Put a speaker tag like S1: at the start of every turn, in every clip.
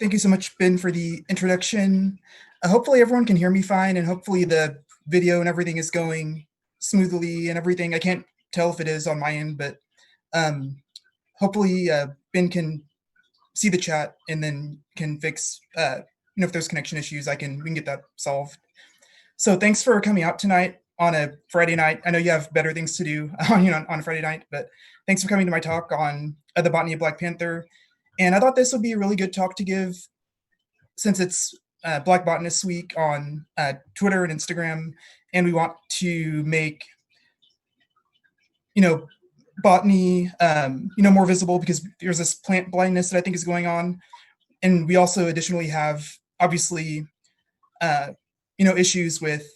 S1: Thank you so much, Ben, for the introduction. Hopefully everyone can hear me fine, and hopefully the video and everything is going smoothly and everything. I can't tell if it is on my end, but um, hopefully Ben can see the chat and then can fix, if there's connection issues, we can get that solved. So thanks for coming out tonight on a Friday night. I know you have better things to do on a Friday night, but thanks for coming to my talk on the Botany of Black Panther. And I thought this would be a really good talk to give since it's Black Botanist Week on Twitter and Instagram, and we want to make botany more visible because there's this plant blindness that I think is going on, and we also additionally have obviously issues with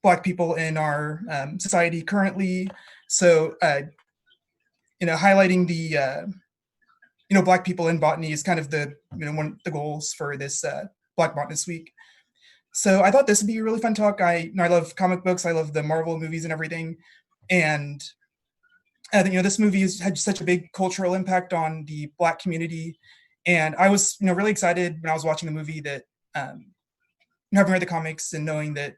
S1: Black people in our society currently. So highlighting the Black people in botany is kind of the one of the goals for this Black Botanist Week. So I thought this would be a really fun talk. I love comic books. I love the Marvel movies and everything, and I think this movie has had such a big cultural impact on the Black community. And I was really excited when I was watching the movie that having read the comics and knowing that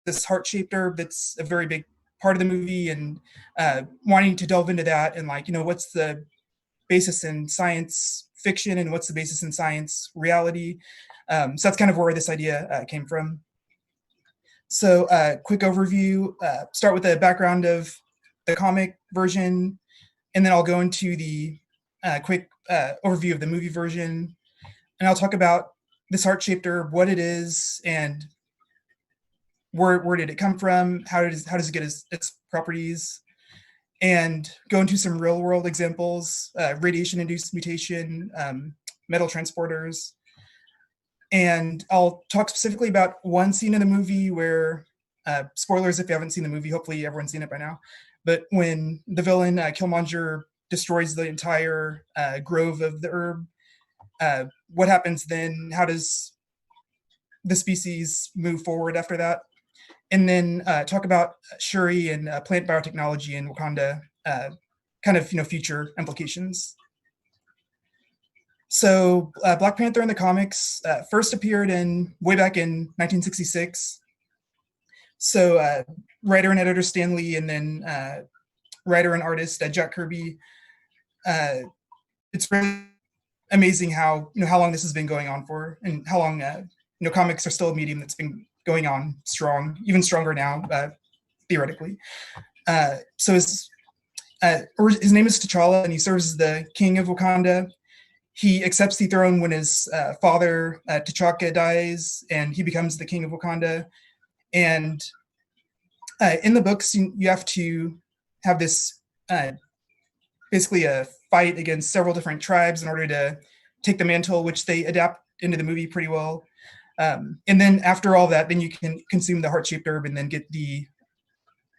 S1: this heart-shaped herb that's a very big part of the movie, and wanting to delve into that and what's the basis in science fiction and what's the basis in science reality. So that's kind of where this idea came from. So quick overview, start with the background of the comic version, and then I'll go into the quick overview of the movie version, and I'll talk about this heart-shaped herb, what it is, and where did it come from, how does it get its properties, and go into some real-world examples, radiation-induced mutation, metal transporters. And I'll talk specifically about one scene in the movie where, spoilers if you haven't seen the movie, hopefully everyone's seen it by now, but when the villain, Killmonger, destroys the entire grove of the herb, what happens then? How does the species move forward after that? And then talk about Shuri and plant biotechnology in Wakanda, kind of future implications. So Black Panther in the comics first appeared way back in 1966. So writer and editor Stan Lee, and then writer and artist Jack Kirby. It's really amazing how long this has been going on for, and how long comics are still a medium that's been going on strong, even stronger now, theoretically. So his name is T'Challa, and he serves as the king of Wakanda. He accepts the throne when his father, T'Chaka, dies, and he becomes the king of Wakanda. And in the books, you have to have this basically a fight against several different tribes in order to take the mantle, which they adapt into the movie pretty well. And then after all that, then you can consume the heart-shaped herb and then get the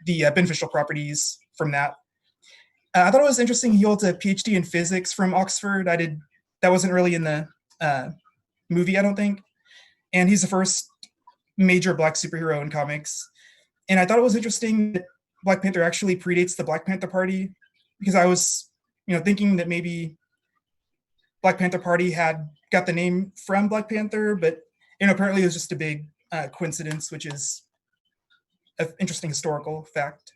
S1: beneficial properties from that. I thought it was interesting. He holds a PhD in physics from Oxford. That wasn't really in the movie, I don't think. And he's the first major Black superhero in comics. And I thought it was interesting that Black Panther actually predates the Black Panther Party, because I was, thinking that maybe Black Panther Party had got the name from Black Panther, but apparently it was just a big coincidence, which is an interesting historical fact.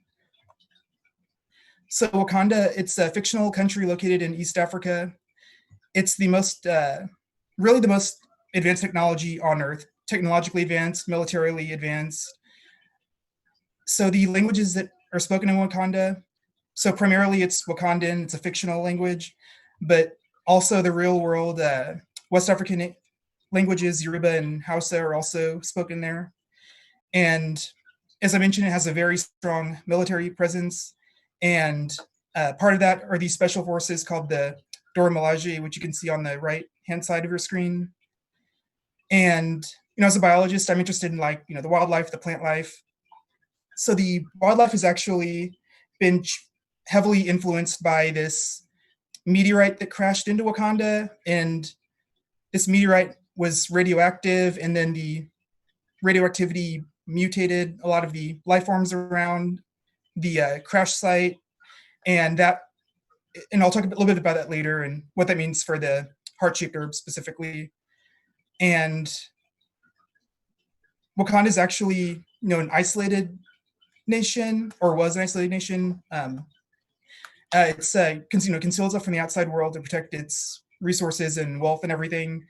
S1: So Wakanda, it's a fictional country located in East Africa. It's the most, really the most advanced technology on Earth, technologically advanced, militarily advanced. So the languages that are spoken in Wakanda, so primarily it's Wakandan, it's a fictional language, but also the real world West African languages, Yoruba and Hausa, are also spoken there. And as I mentioned, it has a very strong military presence. And part of that are these special forces called the Dora Milaje, which you can see on the right-hand side of your screen. And, as a biologist, I'm interested in the wildlife, the plant life. So the wildlife has actually been heavily influenced by this meteorite that crashed into Wakanda. And this meteorite was radioactive, and then the radioactivity mutated a lot of the life forms around the crash site. And I'll talk a little bit about that later and what that means for the heart-shaped herb specifically. And Wakanda is actually, an isolated nation, or was an isolated nation. It's conceals it from the outside world to protect its resources and wealth and everything.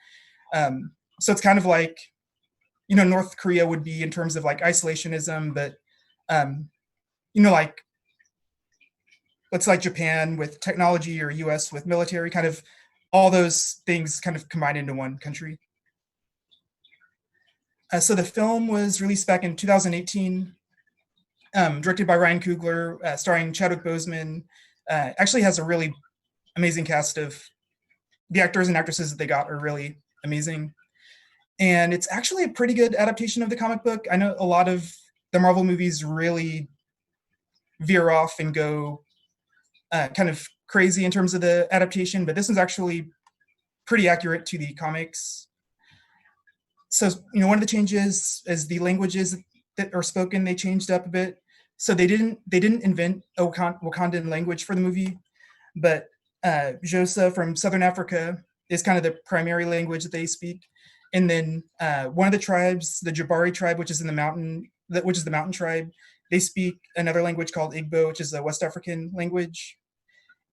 S1: So it's kind of like, North Korea would be in terms of like isolationism, but um, like let's like Japan with technology or US with military, kind of all those things kind of combined into one country. So the film was released back in 2018, directed by Ryan Coogler, starring Chadwick Boseman. Actually has a really amazing cast of the actors and actresses that they got are really amazing. And it's actually a pretty good adaptation of the comic book. I know a lot of the Marvel movies really veer off and go kind of crazy in terms of the adaptation, but this one's actually pretty accurate to the comics. So, one of the changes is the languages that are spoken, they changed up a bit. So they didn't invent a Wakandan language for the movie, but Xhosa from Southern Africa is kind of the primary language that they speak. And then one of the tribes, the Jabari tribe, which is in the mountain, which is the mountain tribe, they speak another language called Igbo, which is a West African language.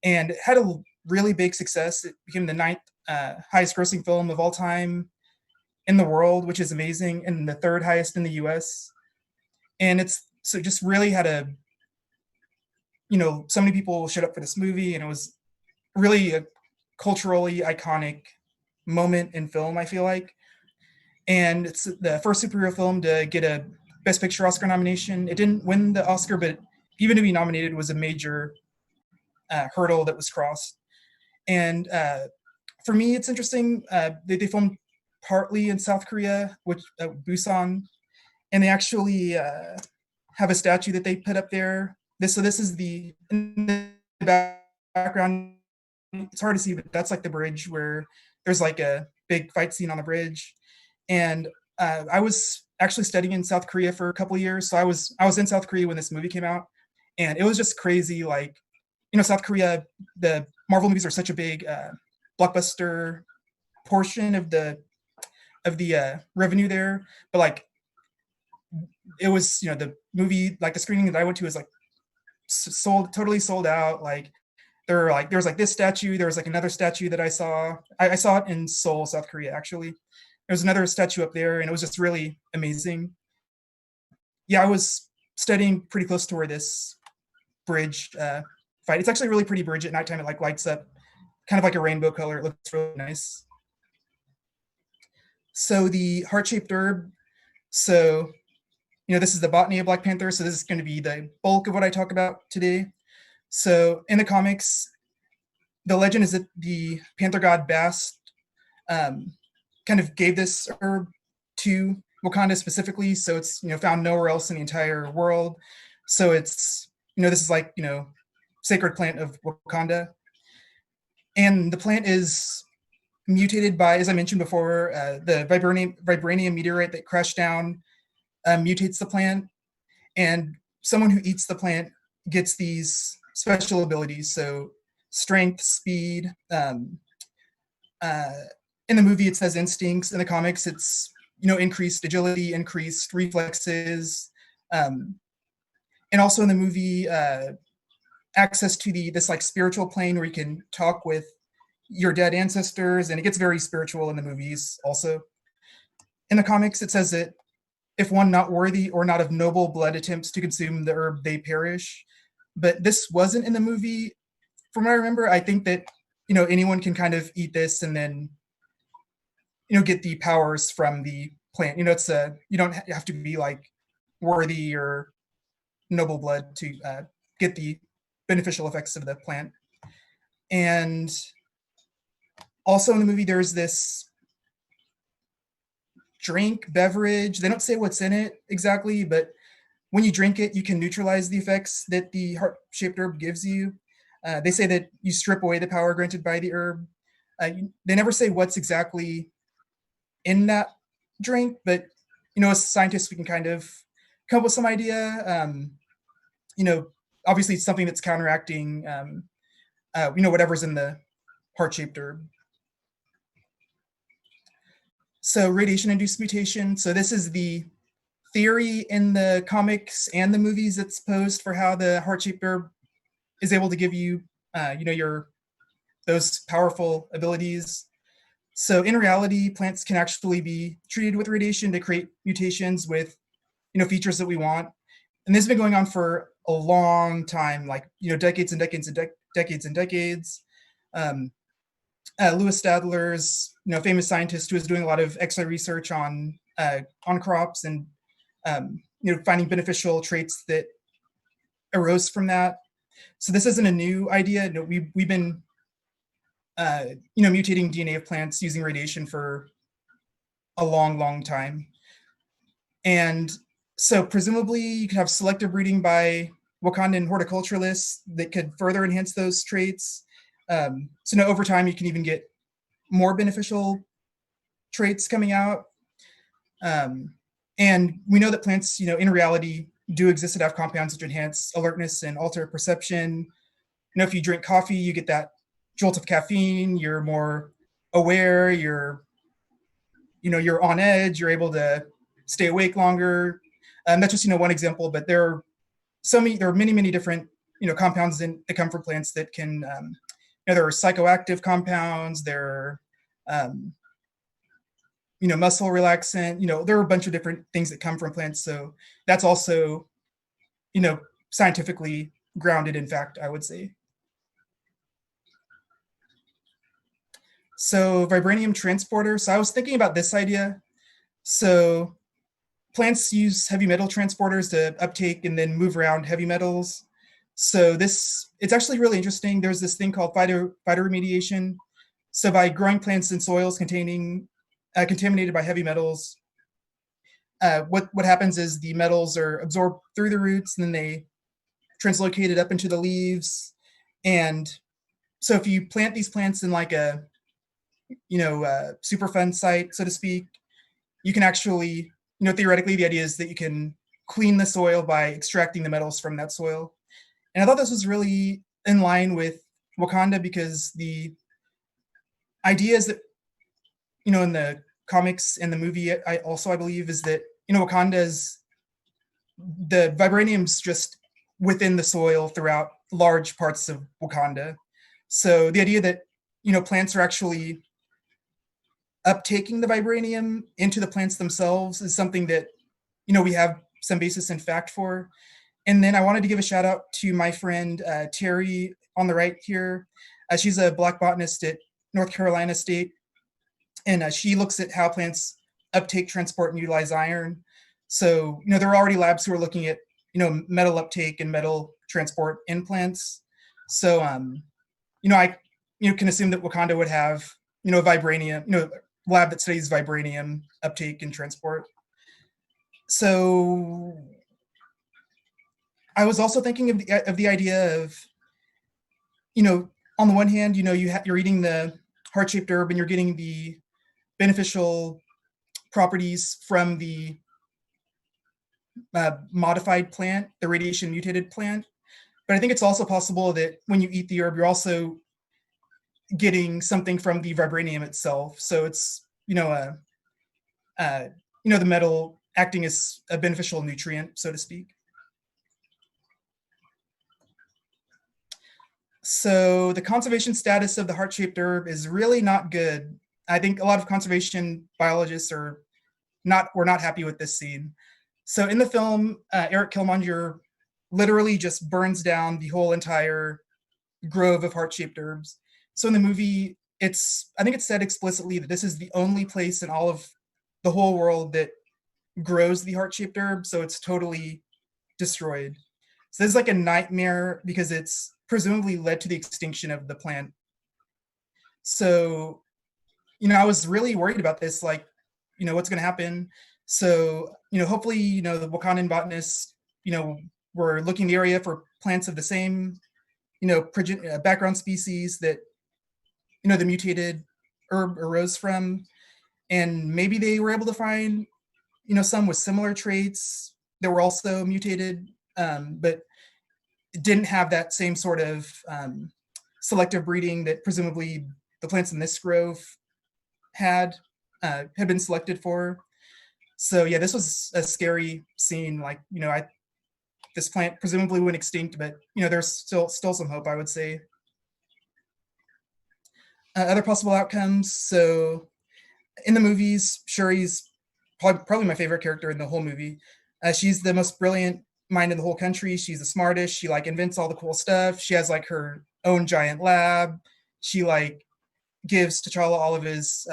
S1: And it had a really big success. It became the ninth highest grossing film of all time in the world, which is amazing, and the third highest in the US. And it's so just really had a, so many people showed up for this movie, and it was really a culturally iconic moment in film, I feel like. And it's the first superhero film to get a Best Picture Oscar nomination. It didn't win the Oscar, but even to be nominated was a major hurdle that was crossed. And for me, it's interesting. They filmed partly in South Korea, which Busan, and they actually have a statue that they put up there. This is the in the background. It's hard to see, but that's like the bridge where there's like a big fight scene on the bridge. And I was actually studying in South Korea for a couple of years, so I was in South Korea when this movie came out, and it was just crazy. Like, South Korea, the Marvel movies are such a big blockbuster portion of the revenue there, but like it was, the movie, like the screening that I went to was like totally sold out. Like there was like this statue, there was like another statue that I saw. I saw it in Seoul, South Korea, actually. There was another statue up there, and it was just really amazing. Yeah, I was studying pretty close to where this bridge fight. It's actually a really pretty bridge at nighttime. It like lights up kind of like a rainbow color. It looks really nice. So the heart-shaped herb. So, this is the botany of Black Panther. So this is going to be the bulk of what I talk about today. So in the comics, the legend is that the Panther god Bast kind of gave this herb to Wakanda specifically. So it's, found nowhere else in the entire world. So it's, this is like, sacred plant of Wakanda. And the plant is mutated by, as I mentioned before, the vibranium meteorite that crashed down mutates the plant. And someone who eats the plant gets these special abilities. So strength, speed. In the movie, it says instincts. In the comics, it's, increased agility, increased reflexes. And also in the movie, access to this like spiritual plane where you can talk with your dead ancestors, and it gets very spiritual in the movies also. In the comics, it says that if one not worthy or not of noble blood attempts to consume the herb, they perish. But this wasn't in the movie. From what I remember, I think that, anyone can kind of eat this and then, get the powers from the plant. It's you don't have to be like worthy or noble blood to get the beneficial effects of the plant. And also in the movie, there's this beverage. They don't say what's in it exactly, but when you drink it, you can neutralize the effects that the heart-shaped herb gives you. They say that you strip away the power granted by the herb. They never say what's exactly in that drink, but as scientists, we can kind of come up with some idea. Obviously, it's something that's counteracting, whatever's in the heart-shaped herb. So radiation-induced mutation. So this is the theory in the comics and the movies that's posed for how the heart-shaped herb is able to give you, your those powerful abilities. So in reality, plants can actually be treated with radiation to create mutations with, features that we want. And this has been going on for a long time, like, decades and decades and decades and decades. Um, Lewis Stadler's, famous scientist who is doing a lot of X-ray research on crops and, finding beneficial traits that arose from that. So this isn't a new idea. No, we've been, mutating DNA of plants using radiation for a long, long time. And so presumably you could have selective breeding by Wakandan horticulturalists that could further enhance those traits. So now over time you can even get more beneficial traits coming out. And we know that plants, in reality do exist that have compounds that enhance alertness and alter perception. If you drink coffee, you get that jolt of caffeine, you're more aware, you're on edge, you're able to stay awake longer. That's just, one example, but there are many, many different, compounds that come from plants that can, there are psychoactive compounds, there are, muscle relaxant, there are a bunch of different things that come from plants. So that's also, scientifically grounded in fact, I would say. So vibranium transporter. So I was thinking about this idea. So plants use heavy metal transporters to uptake and then move around heavy metals. So it's actually really interesting. There's this thing called phytoremediation. So by growing plants in soils contaminated by heavy metals, what happens is the metals are absorbed through the roots and then they translocated up into the leaves. And so if you plant these plants in like a Superfund site, so to speak, you can actually, theoretically, the idea is that you can clean the soil by extracting the metals from that soil. And I thought this was really in line with Wakanda because the idea is that, in the comics and the movie, I believe, is that, Wakanda's, the vibranium's just within the soil throughout large parts of Wakanda. So the idea that, plants are actually uptaking the vibranium into the plants themselves is something that, we have some basis in fact for. And then I wanted to give a shout out to my friend Terry on the right here. She's a black botanist at North Carolina State, and she looks at how plants uptake, transport, and utilize iron. So, there are already labs who are looking at, metal uptake and metal transport in plants. So, I, can assume that Wakanda would have, vibranium, lab that studies vibranium uptake and transport. So I was also thinking of the idea of, on the one hand, you're eating the heart-shaped herb and you're getting the beneficial properties from the modified plant, the radiation mutated plant. But I think it's also possible that when you eat the herb, you're also getting something from the vibranium itself. So it's, the metal acting as a beneficial nutrient, so to speak. So the conservation status of the heart-shaped herb is really not good. I think a lot of conservation biologists were not happy with this scene. So in the film, Eric Killmonger literally just burns down the whole entire grove of heart-shaped herbs. So in the movie, I think it's said explicitly that this is the only place in all of the whole world that grows the heart-shaped herb, so it's totally destroyed. So this is like a nightmare because it's presumably led to the extinction of the plant. So, I was really worried about this, like, what's going to happen. So, hopefully, the Wakandan botanists, were looking in the area for plants of the same, background species that, the mutated herb arose from. And maybe they were able to find, some with similar traits that were also mutated, but didn't have that same sort of selective breeding that presumably the plants in this grove had. had been selected for. So yeah, this was a scary scene. Like, this plant presumably went extinct, but there's still some hope, I would say. Other possible outcomes. So in the movies, Shuri's probably my favorite character in the whole movie. She's the most brilliant mind in the whole country. She's the smartest. She like invents all the cool stuff. She has like her own giant lab. She like gives T'Challa all of his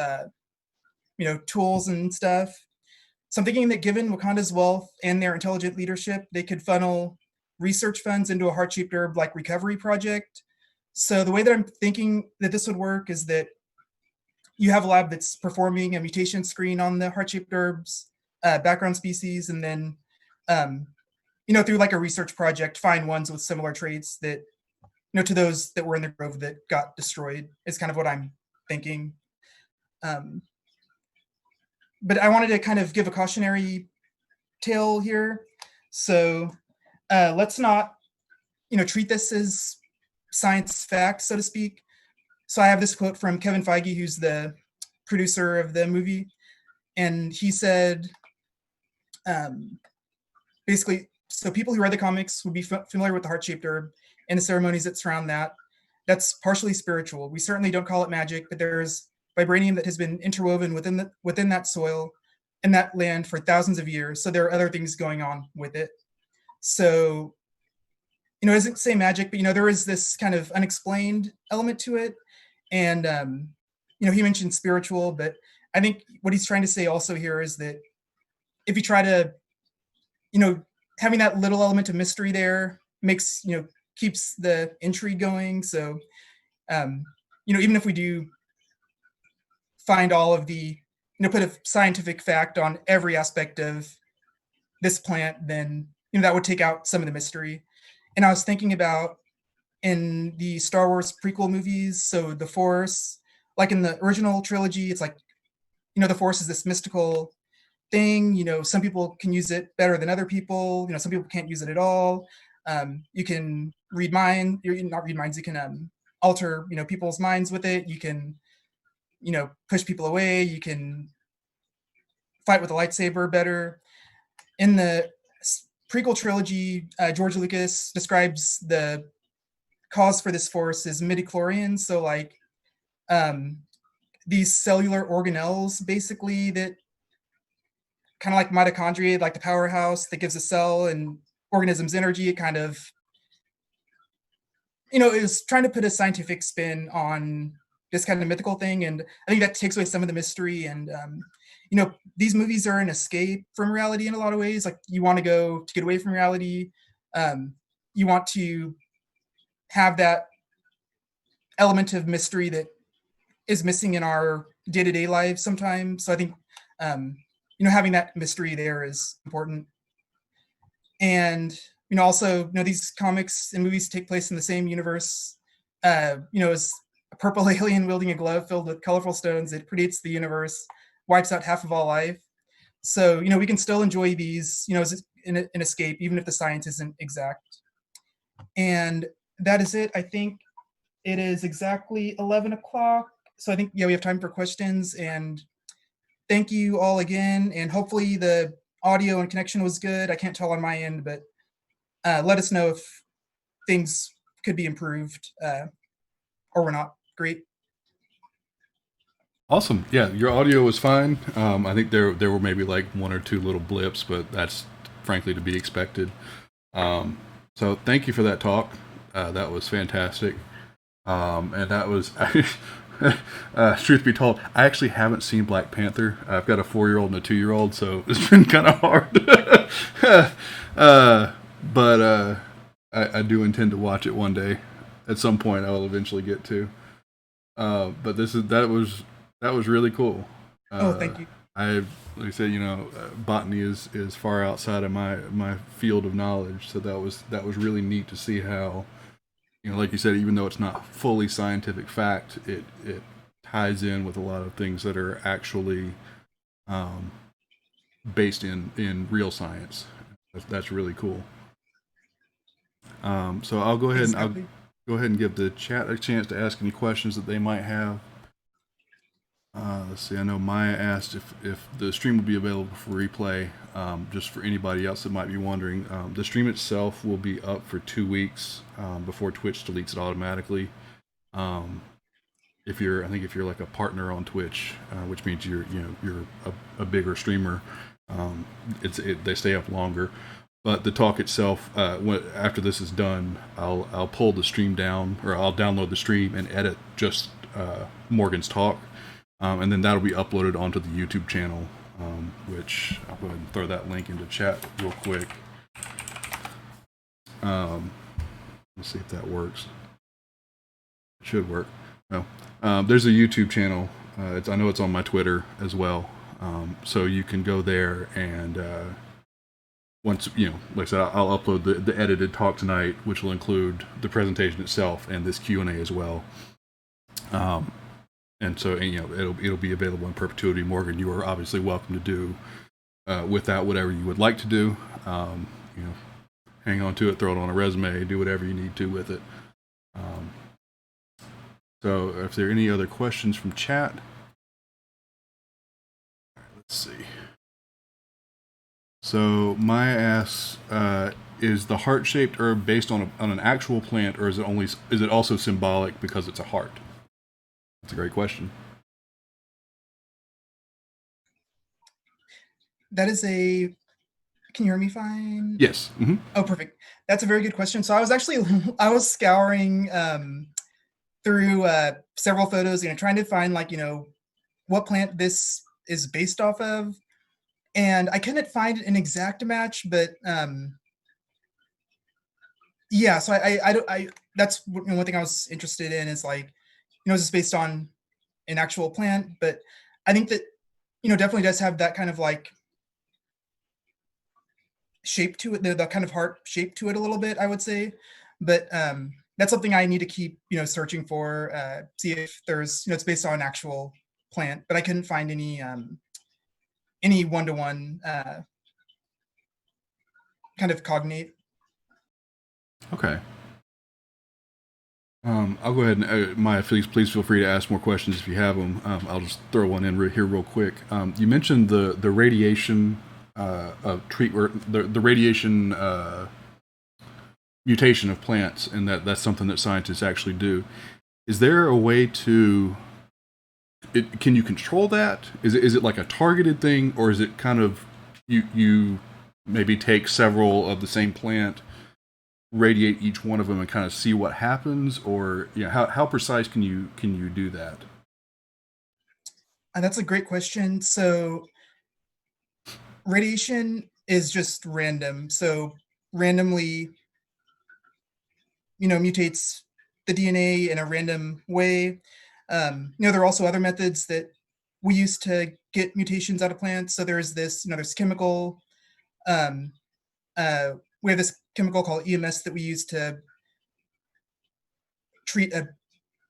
S1: tools and stuff. So I'm thinking that given Wakanda's wealth and their intelligent leadership, they could funnel research funds into a heart-shaped herb like recovery project. So the way that I'm thinking that this would work is that you have a lab that's performing a mutation screen on the heart-shaped herbs background species, and then through like a research project, find ones with similar traits that to those that were in the grove that got destroyed. Is kind of what I'm thinking. But I wanted to kind of give a cautionary tale here. So let's not treat this as science fact, so to speak. So I have this quote from Kevin Feige, who's the producer of the movie, and he said, basically, so people who read the comics would be familiar with the heart-shaped herb and the ceremonies that surround that. That's partially spiritual. We certainly don't call it magic, but there's vibranium that has been interwoven within that soil and that land for thousands of years. So there are other things going on with it. So, it doesn't say magic, but there is this kind of unexplained element to it. And he mentioned spiritual, but I think what he's trying to say also here is that if you try to, having that little element of mystery there makes, keeps the intrigue going. So, even if we do find all of the, put a scientific fact on every aspect of this plant, then, that would take out some of the mystery. And I was thinking about in the Star Wars prequel movies, so the Force, like in the original trilogy, it's like, the Force is this mystical thing. Some people can use it better than other people. Some people can't use it at all. You can read mind, not read minds. You can alter, people's minds with it. You can, push people away. You can fight with a lightsaber better. In the prequel trilogy, George Lucas describes the cause for this force as midichlorians. So like these cellular organelles, basically, that kind of like mitochondria, like the powerhouse that gives a cell and organisms energy. It kind of, is trying to put a scientific spin on this kind of mythical thing. And I think that takes away some of the mystery. And, these movies are an escape from reality in a lot of ways. Like you want to go to get away from reality. You want to have that element of mystery that is missing in our day-to-day lives sometimes. So I think, having that mystery there is important. And, also, these comics and movies take place in the same universe, as a purple alien wielding a glove filled with colorful stones. It predates the universe, wipes out half of all life. So, we can still enjoy these, as an escape, even if the science isn't exact. And that is it. I think it is exactly 11 o'clock. So I think, we have time for questions. And thank you all again. And hopefully the audio and connection was good. I can't tell on my end, but let us know if things could be improved or were not. Great.
S2: Awesome. Yeah, your audio was fine. I think there were maybe like one or two little blips, but that's frankly to be expected. So thank you for that talk. That was fantastic. And that was, truth be told, I actually haven't seen Black Panther. I've got a 4-year-old and a 2-year-old, so it's been kind of hard. But I do intend to watch it one day. At some point, I will eventually get to. But that was really cool.
S1: Oh, thank you.
S2: I like I said, botany is far outside of my field of knowledge, so that was really neat to see how, like you said, even though it's not fully scientific fact, it ties in with a lot of things that are actually based in real science. That's really cool. So I'll
S1: Exactly.
S2: go ahead and give the chat a chance to ask any questions that they might have. Let's see. I know Maya asked if the stream will be available for replay. Just for anybody else that might be wondering, the stream itself will be up for 2 weeks before Twitch deletes it automatically. Um, I think if you're like a partner on Twitch, which means you're a bigger streamer, they stay up longer. But the talk itself, after this is done, I'll pull the stream down, or I'll download the stream and edit just Morgan's talk, and then that'll be uploaded onto the YouTube channel, which I'll go ahead and throw that link into chat real quick. Let's see if that works. It should work. No, there's a YouTube channel. I know it's on my Twitter as well, so you can go there and. Once, like I said, I'll upload the edited talk tonight, which will include the presentation itself and this Q&A as well. And so, it'll be available in perpetuity. Morgan, you are obviously welcome to do with that whatever you would like to do. Hang on to it, throw it on a resume, do whatever you need to with it. So, if there are any other questions from chat, let's see. So Maya asks, is the heart-shaped herb based on an actual plant, or is it also symbolic because it's a heart? That's a great question.
S1: That is a. Can you hear me fine?
S2: Yes. Mm-hmm.
S1: Oh, perfect. That's a very good question. So I was scouring through several photos, trying to find what plant this is based off of. And I couldn't find an exact match, but yeah. So I that's one thing I was interested in is is this based on an actual plant? But I think that definitely does have that kind of shape to it, the kind of heart shape to it a little bit, I would say. But that's something I need to keep searching for, see if there's it's based on an actual plant. But I couldn't find any one-to-one kind of cognate.
S2: Okay. I'll go ahead and Maya, please feel free to ask more questions if you have them. I'll just throw one in here real quick. You mentioned the radiation the radiation mutation of plants, and that's something that scientists actually do. Is there a way to can you control that? Is it like a targeted thing, or is it kind of you maybe take several of the same plant, radiate each one of them, and kind of see what happens? Or how precise can you do that?
S1: That's a great question. So radiation is just random. So randomly, mutates the DNA in a random way. There are also other methods that we use to get mutations out of plants. So there's there's chemical. We have this chemical called EMS that we use to treat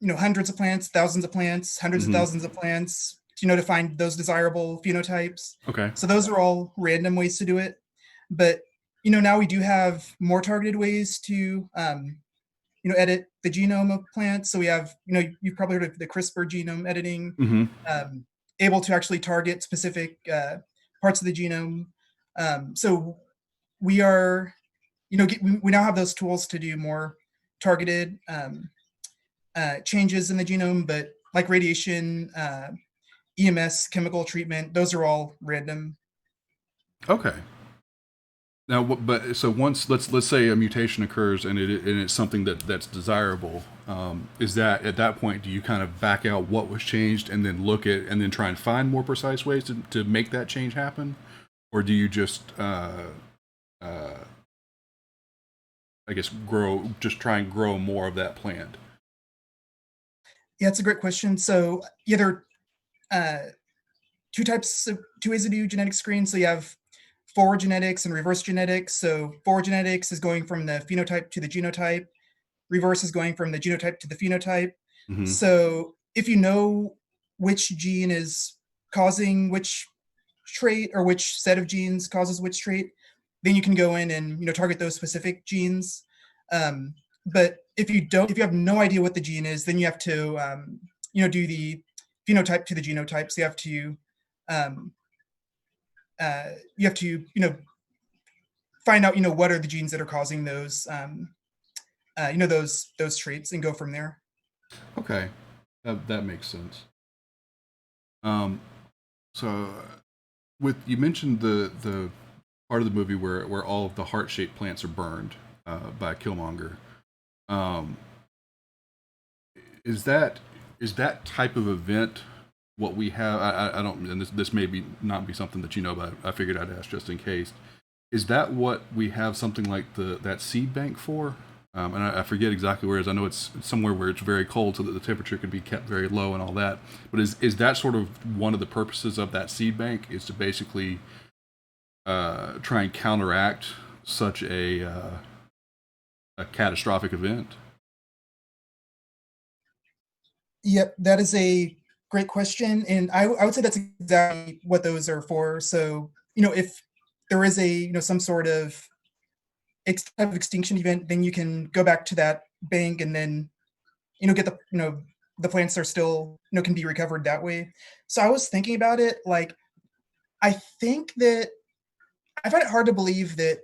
S1: hundreds of plants, thousands of plants, hundreds of thousands of plants, to find those desirable phenotypes.
S2: Okay.
S1: So those are all random ways to do it. But now we do have more targeted ways to edit the genome of plants. So we have, you've probably heard of the CRISPR genome editing, able to actually target specific parts of the genome. So we are, we now have those tools to do more targeted changes in the genome, but like radiation, EMS, chemical treatment, those are all random.
S2: Okay. Now, but so once let's say a mutation occurs and it's something that's desirable, is that at that point do you kind of back out what was changed and then look at and then try and find more precise ways to make that change happen, or do you just I guess try and grow more of that plant?
S1: Yeah, it's a great question. So there are two ways to do genetic screen. So you have forward genetics and reverse genetics. So forward genetics is going from the phenotype to the genotype. Reverse is going from the genotype to the phenotype. Mm-hmm. So if you know which gene is causing which trait, or which set of genes causes which trait, then you can go in and target those specific genes. But if you have no idea what the gene is, then you have to do the phenotype to the genotype. So um, you have to find out what are the genes that are causing those those traits and go from there.
S2: Okay, that makes sense. Um, so with you mentioned the part of the movie where all of the heart shaped plants are burned by Killmonger. Um, is that type of event what we have? I don't, and this may be not be something that you know, but I figured I'd ask just in case. Is that what we have something like that seed bank for? And I forget exactly where it is. I know it's somewhere where it's very cold so that the temperature can be kept very low and all that. But is that sort of one of the purposes of that seed bank, is to basically try and counteract such a catastrophic event?
S1: Yep, that is a great question, and I would say that's exactly what those are for. So if there is a some sort of type of extinction event, then you can go back to that bank and then get the plants are still can be recovered that way. So I was thinking about it, like I think that I find it hard to believe that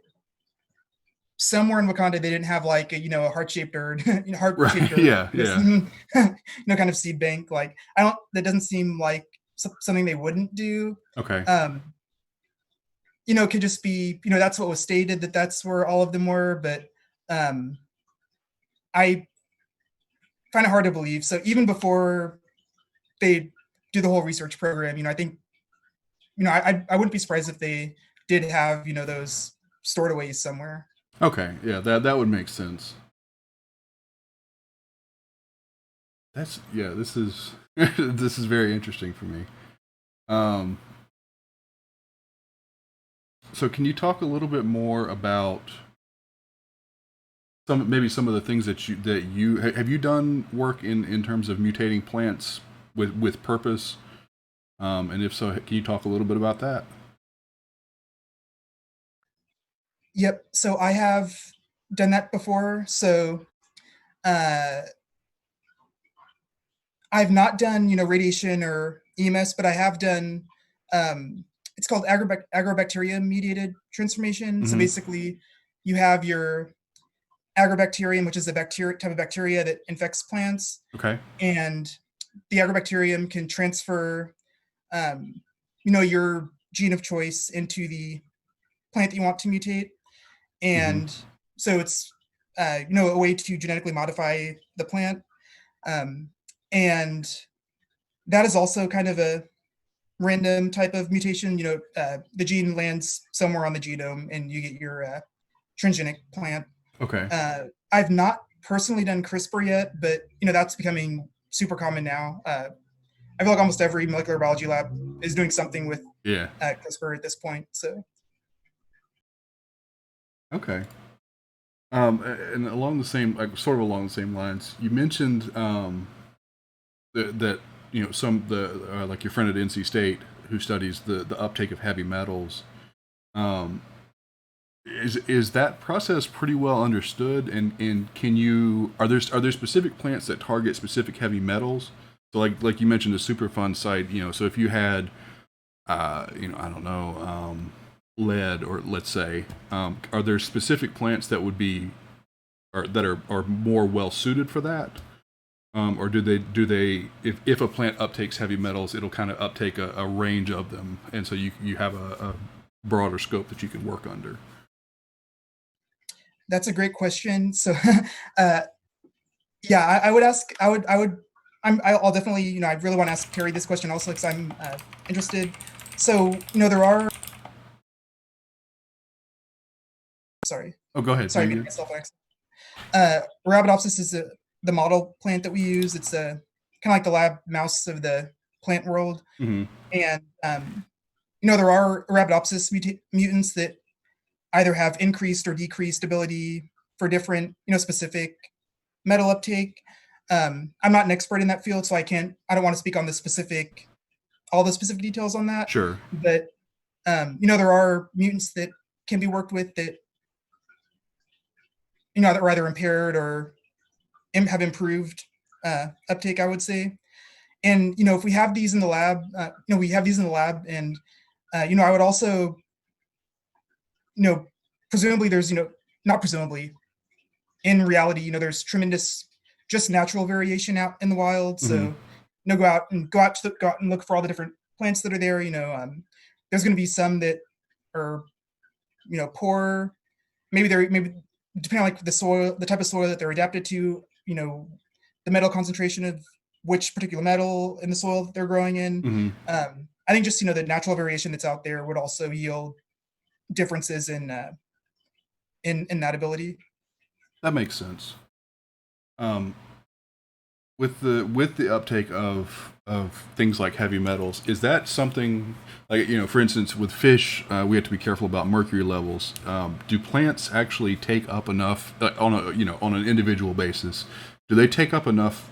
S1: somewhere in Wakanda they didn't have like a heart shaped or heart shaped
S2: Right.
S1: or
S2: Yeah. Yeah.
S1: kind of seed bank. Like I don't that doesn't seem like something they wouldn't do.
S2: Okay.
S1: Um, it could just be that's what was stated, that that's where all of them were, but um, I find it hard to believe. So even before they do the whole research program, I think I wouldn't be surprised if they did have those stored away somewhere.
S2: Okay. Yeah. That would make sense. That's yeah. This is this is very interesting for me. Um, so can you talk a little bit more about some of the things that you have you done work in terms of mutating plants with purpose? And if so, can you talk a little bit about that?
S1: Yep. So I have done that before. So uh, I've not done radiation or EMS, but I have done it's called agrobacterium mediated transformation. So
S2: Mm-hmm.
S1: basically, you have your agrobacterium, which is a type of bacteria that infects plants,
S2: Okay.
S1: and the agrobacterium can transfer your gene of choice into the plant that you want to mutate.
S2: Mm-hmm.
S1: And so it's a way to genetically modify the plant. um, and that is also kind of a random type of mutation. The gene lands somewhere on the genome and you get your transgenic plant.
S2: Okay.
S1: I've not personally done CRISPR yet, but that's becoming super common now. I feel like almost every molecular biology lab is doing something with
S2: Yeah.
S1: CRISPR at this point. So
S2: Okay. And along the same, like, sort of along the same lines, you mentioned that some the like your friend at NC State who studies the uptake of heavy metals. Um, is that process pretty well understood? And can you are there specific plants that target specific heavy metals? So like you mentioned the Superfund site. So if you had I don't know, lead, or let's say, are there specific plants that would be or that are more well suited for that? Or do they if a plant uptakes heavy metals, it'll kind of uptake a range of them, and so you have a broader scope that you can work under.
S1: that's a great question. So uh, yeah, I would ask. I'll definitely. I really want to ask Perry this question also because I'm interested. So there are. Sorry,
S2: Oh, go ahead. No,
S1: sorry, I
S2: you
S1: made
S2: good?
S1: myself an accident. Arabidopsis is the model plant that we use. It's a kind of like the lab mouse of the plant world,
S2: Mm-hmm.
S1: and there are Arabidopsis mutants that either have increased or decreased ability for different specific metal uptake. I'm not an expert in that field, so I don't want to speak on all the specific details on that.
S2: Sure.
S1: But there are mutants that can be worked with that that are either impaired or have improved uptake, I would say. And if we have these in the lab, we have these in the lab, and I would also, presumably there's, not presumably, in reality, there's tremendous just natural variation out in the wild. So, go out and look for all the different plants that are there. There's going to be some that are, poor. Maybe depending on like the soil, the type of soil that they're adapted to. The metal concentration of which particular metal in the soil that they're growing in. I think just the natural variation that's out there would also yield differences in that ability.
S2: That makes sense. Um, with the uptake of things like heavy metals, is that something like for instance, with fish, we have to be careful about mercury levels. Do plants actually take up enough on a on an individual basis? Do they take up enough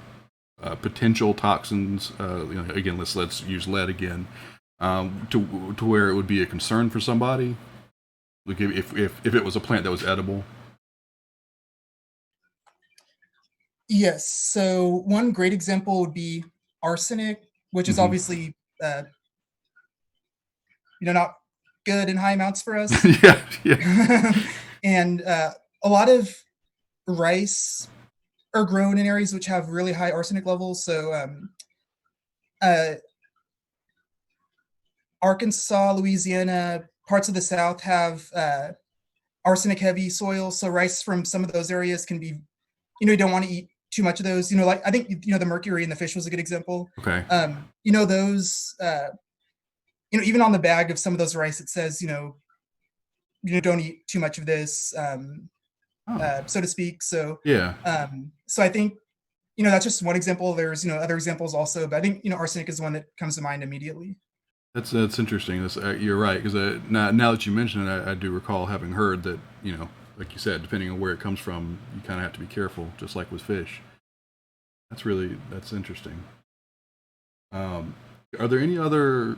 S2: potential toxins? Again, let's use lead again, to where it would be a concern for somebody, like if it was a plant that was edible.
S1: Yes. So one great example would be arsenic, which is obviously not good in high amounts for us.
S2: Yeah.
S1: And a lot of rice are grown in areas which have really high arsenic levels. So Arkansas, Louisiana, parts of the South have arsenic heavy soil. So rice from some of those areas can be, you don't want to eat too much of those. Like I think the mercury in the fish was a good example.
S2: Okay.
S1: Those even on the bag of some of those rice it says don't eat too much of this, so to speak. So
S2: yeah.
S1: So I think that's just one example. There's other examples also, but I think arsenic is the one that comes to mind immediately.
S2: That's interesting. You're right, because now that you mention it, I do recall having heard that like you said, depending on where it comes from, you kind of have to be careful, just like with fish. That's interesting. Are there any other,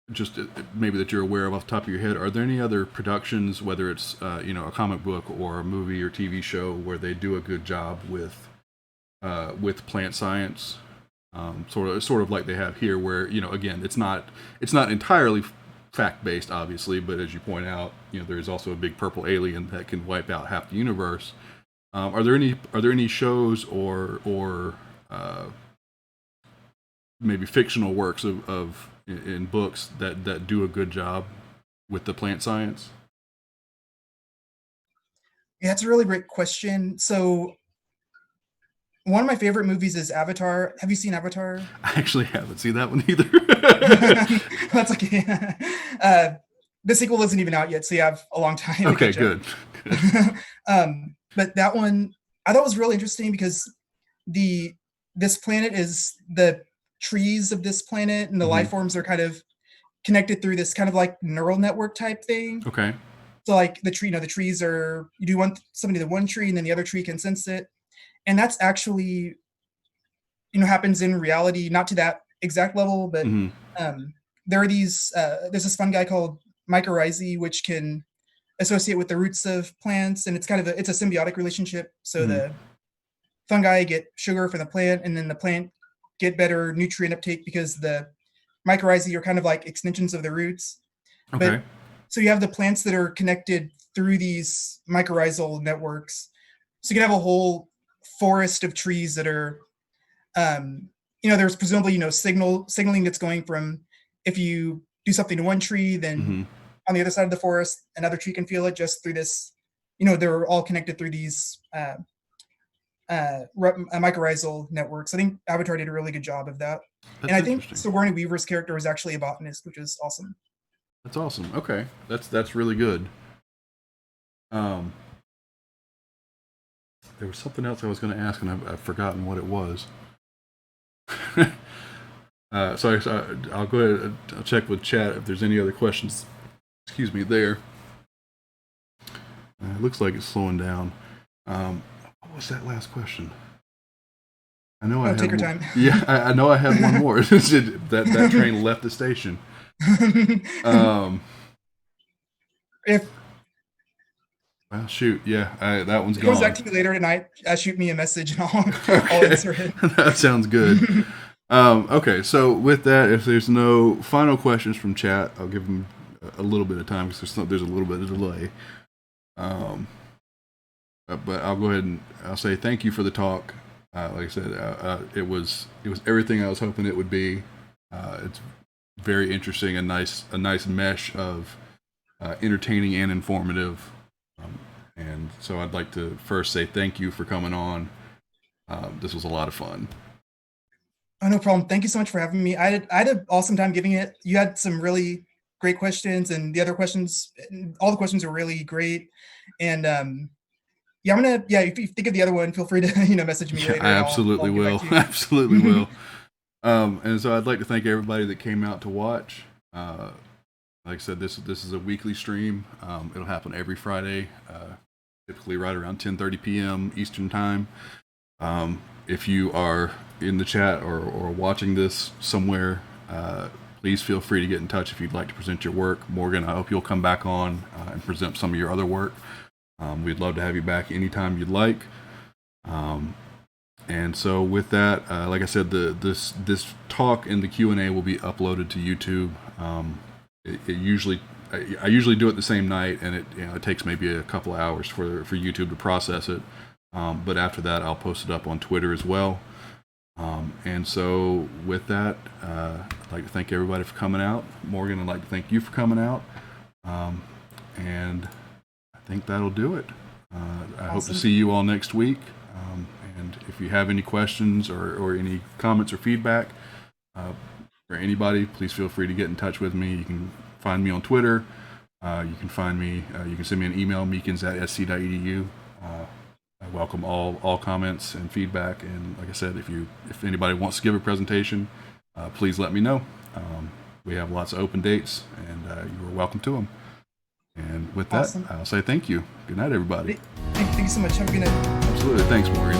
S2: just maybe that you're aware of off the top of your head, are there any other productions, whether it's a comic book or a movie or TV show, where they do a good job with plant science, sort of like they have here, where again, it's not entirely fact based, obviously, but as you point out, there's also a big purple alien that can wipe out half the universe. Are there any shows or maybe fictional works of in books that do a good job with the plant science?
S1: Yeah, that's a really great question. So one of my favorite movies is Avatar. Have you seen Avatar?
S2: I actually haven't seen that one either.
S1: That's okay. The sequel isn't even out yet, so you have a long time.
S2: Okay, good.
S1: But that one I thought was really interesting because this planet is the trees of this planet, and the life forms are kind of connected through this kind of like neural network type thing.
S2: Okay.
S1: So like the tree, the trees are, you do something to one tree, and then the other tree can sense it, and that's actually happens in reality, not to that exact level, but there are these. There's this fun guy called mycorrhizae, which can associate with the roots of plants, and it's a symbiotic relationship. So the fungi get sugar from the plant, and then the plant get better nutrient uptake because the mycorrhizae are kind of like extensions of the roots.
S2: Okay.
S1: But, so you have the plants that are connected through these mycorrhizal networks. So you can have a whole forest of trees that are, there's presumably, signaling that's going from, if you do something to one tree, then on the other side of the forest, another tree can feel it just through this, they're all connected through these mycorrhizal networks. I think Avatar did a really good job of that. And I think Sigourney Weaver's character is actually a botanist, which is awesome.
S2: That's awesome. Okay. That's really good. There was something else I was going to ask, and I've forgotten what it was. So I'll go ahead and check with chat if there's any other questions. Excuse me there. It looks like it's slowing down. What was that last question? I know I had
S1: take your time.
S2: Yeah, I know I had one more. that train left the station. Well, shoot, yeah, that one's gone.
S1: It goes back to you later tonight. Shoot me a message and I'll answer it.
S2: That sounds good. Okay, so with that, if there's no final questions from chat, I'll give them a little bit of time because there's a little bit of delay. Um, but I'll go ahead and I'll say thank you for the talk. Like I said, it was everything I was hoping it would be. It's very interesting, a nice mesh of entertaining and informative. And so I'd like to first say thank you for coming on. This was a lot of fun.
S1: Oh, no problem. Thank you so much for having me. I had an awesome time giving it. You had some really great questions, and the other questions, all the questions were really great. And yeah, if you think of the other one, feel free to message me
S2: Yeah,
S1: later,
S2: I
S1: and
S2: absolutely
S1: I'll get back
S2: will.
S1: to
S2: Absolutely
S1: you.
S2: will. And so I'd like to thank everybody that came out to watch. Like I said, this is a weekly stream. It'll happen every Friday, typically right around 10:30 p.m. Eastern time. If you are in the chat or watching this somewhere, please feel free to get in touch if you'd like to present your work. Morgan, I hope you'll come back on and present some of your other work. We'd love to have you back anytime you'd like. And so with that, like I said, this talk and the Q&A will be uploaded to YouTube. It usually I usually do it the same night, and it takes maybe a couple of hours for YouTube to process it. But after that, I'll post it up on Twitter as well. And so with that, I'd like to thank everybody for coming out. Morgan, I'd like to thank you for coming out. And I think that'll do it. I hope to
S1: Awesome.
S2: see you all next week. And if you have any questions or any comments or feedback for anybody, please feel free to get in touch with me. You can find me on Twitter. You can find me. You can send me an email, meekins@sc.edu. I welcome all comments and feedback. And like I said, if anybody wants to give a presentation, please let me know. We have lots of open dates, and you are welcome to them. And with that,
S1: Awesome.
S2: I'll say thank you. Good night, everybody.
S1: Thank you so much. Have a good night.
S2: Absolutely. Thanks, Morgan.